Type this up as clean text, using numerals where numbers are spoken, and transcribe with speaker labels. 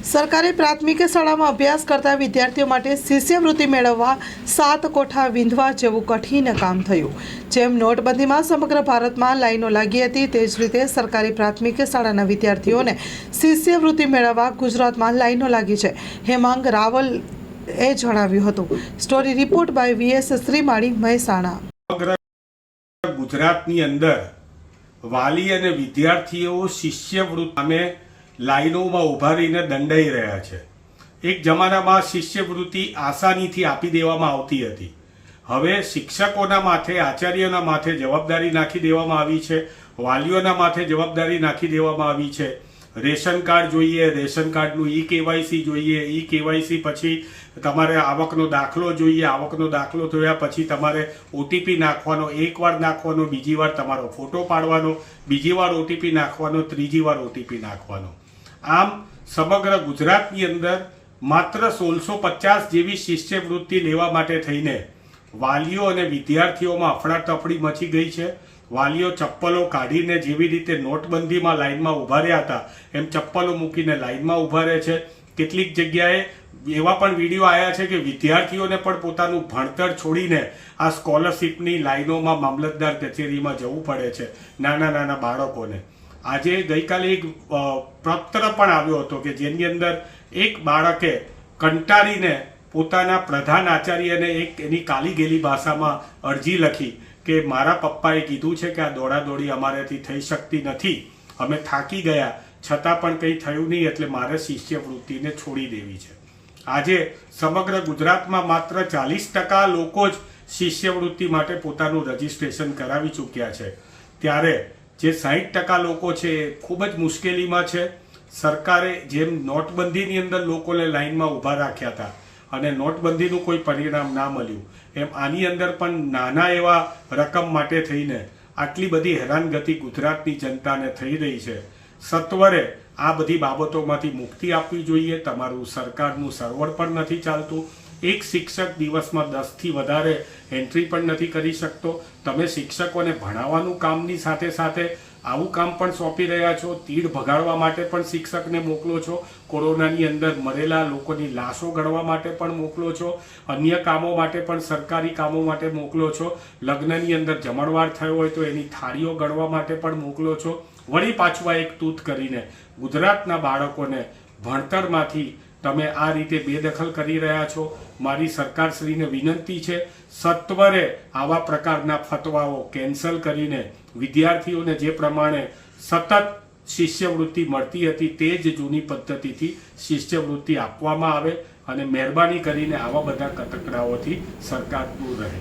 Speaker 1: સરકારી પ્રાથમિક શાળામાં અભ્યાસ કરતા વિદ્યાર્થીઓ માટે શિષ્યવૃત્તિ મેળવવા 7 કોઠા વીંધવા જેવું કઠિન કામ થયું। જેમ નોટબંધીમાં સમગ્ર ભારતમાં લાઈનો લાગી હતી, તે જ રીતે સરકારી પ્રાથમિક શાળાના વિદ્યાર્થીઓને શિષ્યવૃત્તિ મેળવવા ગુજરાતમાં લાઈનો લાગી છે। હેમાંગ રાવલે જણાવ્યું હતું। Story report by VS Shrimali, Mehsana.
Speaker 2: ગુજરાતની અંદર વાલી અને વિદ્યાર્થીઓ શિષ્યવૃત્તિ સામે લાઈનોમાં ઉભા રહીને દંડાઈ રહ્યા છે। એક જમાનામાં શિષ્યવૃત્તિ આસાનીથી આપી દેવામાં આવતી હતી। હવે શિક્ષકોના માથે, આચાર્યના માથે જવાબદારી નાખી દેવામાં આવી છે, વાલીઓના માથે જવાબદારી નાખી દેવામાં આવી છે। રેશન કાર્ડ જોઈએ, રેશન કાર્ડનું ઈ-કેવાયસી જોઈએ, ઈ-કેવાયસી પછી તમારે આવકનો દાખલો જોઈએ, આવકનો દાખલો થયા પછી તમારે ઓટીપી નાખવાનો, એકવાર નાખવાનો, બીજી વાર તમારો ફોટો પાડવાનો, બીજી વાર ઓટીપી નાખવાનો, ત્રીજી વાર ઓટીપી નાખવાનો। આમ સમગ્ર ગુજરાતની અંદર માત્ર 1650 જેવી શિષ્યવૃત્તિ લેવા માટે થઈને વાલીઓ અને વિદ્યાર્થીઓમાં અફડાતફડી મચી ગઈ છે। વાલીઓ ચપ્પલો કાઢીને જેવી રીતે નોટબંધીમાં લાઈનમાં ઊભા રહ્યા હતા એમ ચપ્પલો મૂકીને લાઈનમાં ઊભા રહે છે। કેટલીક જગ્યાએ એવા પણ વિડીયો આવ્યા છે કે વિદ્યાર્થીઓને પણ પોતાનું ભણતર છોડીને આ સ્કોલરશીપની લાઈનોમાં મામલતદાર કચેરીમાં જવું પડે છે, નાના નાના બાળકોને। આજે ગઈકાલે એક પત્ર પણ આવ્યો હતો કે જેની અંદર એક બાળકે કંટાળીને પોતાના પ્રધાન આચાર્યને એક એની કાલી ગેલી ભાષામાં અરજી લખી કે મારા પપ્પાએ કીધું છે કે આ દોડાદોડી અમારાથી થઈ શકતી નથી, અમે થાકી ગયા, છતાં પણ કંઈ થયું નહીં, એટલે મારે શિષ્યવૃત્તિને છોડી દેવી છે। આજે સમગ્ર ગુજરાતમાં માત્ર 40% લોકો જ શિષ્યવૃત્તિ માટે પોતાનું રજીસ્ટ્રેશન કરાવી ચૂક્યા છે, ત્યારે જે 60% લોકો છે એ ખૂબ જ મુશ્કેલીમાં છે। સરકારે જેમ નોટબંધીની અંદર લોકોને લાઈનમાં ઊભા રાખ્યા હતા અને નોટબંધીનું કોઈ પરિણામ ના મળ્યું, એમ આની અંદર પણ નાના એવા રકમ માટે થઈને આટલી બધી હેરાનગતિ ગુજરાતની જનતાને થઈ રહી છે। સત્વરે આ બધી બાબતોમાંથી મુક્તિ આપવી જોઈએ। તમારું સરકારનું સર્વર પણ નથી ચાલતું। એક શિક્ષક દિવસમાં 10થી વધારે એન્ટ્રી પણ નથી કરી શકતો। તમે શિક્ષકોને ભણાવવાનું કામની સાથે સાથે આવું કામ પણ સોંપી રહ્યા છો। તીડ ભગાડવા માટે પણ શિક્ષકને મોકલો છો, કોરોનાની અંદર મરેલા લોકોની લાશો ગણવા માટે પણ મોકલો છો, અન્ય કામો માટે પણ સરકારી કામો માટે મોકલો છો, લગ્નની અંદર જમણવાર થયો હોય તો એની થાળીઓ ગણવા માટે પણ મોકલો છો। વળી પાછું એક તૂત કરીને ગુજરાતના બાળકોને ભણતરમાંથી તમે આ રીતે બેદખલ કરી રહ્યા છો। મારી સરકારશ્રીને વિનંતી છે, સત્વરે આવા પ્રકારના ફતવાઓ કેન્સલ કરીને વિદ્યાર્થીઓને જે પ્રમાણે સતત શિષ્યવૃત્તિ મળતી હતી તે જ જૂની પદ્ધતિથી શિષ્યવૃત્તિ આપવામાં આવે અને મહેરબાની કરીને આવા બધા કટકડાઓથી સરકાર દૂર રહે।